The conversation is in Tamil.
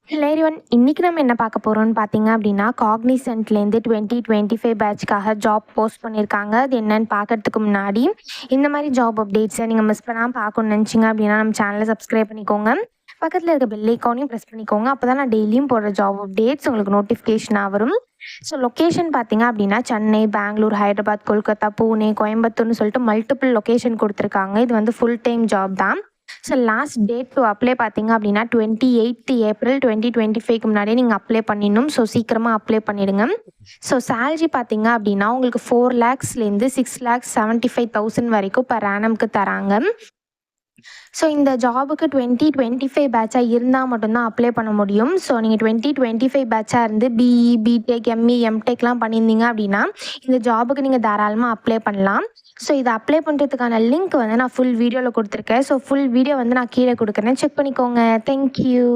Hello everyone. இன்னைக்கு நம்ம என்ன பார்க்க போறோம்னு பார்த்தீங்க அப்படின்னா, காக்னிசென்ட்லேருந்து 2025 பேட்ச்க்காக ஜாப் போஸ்ட் பண்ணியிருக்காங்க. அது என்னன்னு பார்க்கறதுக்கு முன்னாடி, இந்த மாதிரி ஜாப் அப்டேட்ஸை நீங்கள் மிஸ் பண்ணாமல் பார்க்கணும்னு நினச்சிங்க அப்படின்னா, நம்ம சேனலை சப்ஸ்கிரைப் பண்ணிக்கோங்க. பக்கத்தில் இருக்க பெல் ஐக்கானையும் ப்ரெஸ் பண்ணிக்கோங்க. அப்போ தான் நான் டெய்லியும் போடுற ஜாப் அப்டேட்ஸ் உங்களுக்கு நோட்டிஃபிகேஷனாக வரும். ஸோ லொக்கேஷன் பார்த்தீங்க அப்படின்னா, சென்னை, பெங்களூர், ஹைதராபாத், கொல்கத்தா, பூனே, கோயம்புத்தூர்னு சொல்லிட்டு மல்டிபிள் லொக்கேஷன் கொடுத்துருக்காங்க. இது வந்து ஃபுல் டைம் ஜாப் தான். So last date to apply பார்த்தீங்க அப்படின்னா 28 ஏப்ரல் 2025க்கு முன்னாடியே நீங்கள் அப்ளை பண்ணிடணும். ஸோ சீக்கிரமாக அப்ளை பண்ணிடுங்க. ஸோ சேலரி பார்த்தீங்க அப்படின்னா உங்களுக்கு 4 lakhsலேருந்து 6,75,000 வரைக்கும் per annumக்கு தராங்க. ஸோ இந்த ஜாபுக்கு 2025 பேட்சாக இருந்தால் மட்டும்தான் அப்ளை பண்ண முடியும். ஸோ நீங்கள் 2025 பேட்சாக இருந்து பிஇ, பிடெக், எம்இ, எம்டெக்லாம் பண்ணியிருந்தீங்க அப்படின்னா இந்த ஜாபுக்கு நீங்கள் தாராளமாக அப்ளை பண்ணலாம். ஸோ இதை அப்ளை பண்ணுறதுக்கான லிங்க் வந்து நான் ஃபுல் வீடியோவில் கொடுத்துருக்கேன். ஸோ ஃபுல் வீடியோ வந்து நான் கீழே கொடுக்குறேன், செக் பண்ணிக்கோங்க. தேங்க்யூ.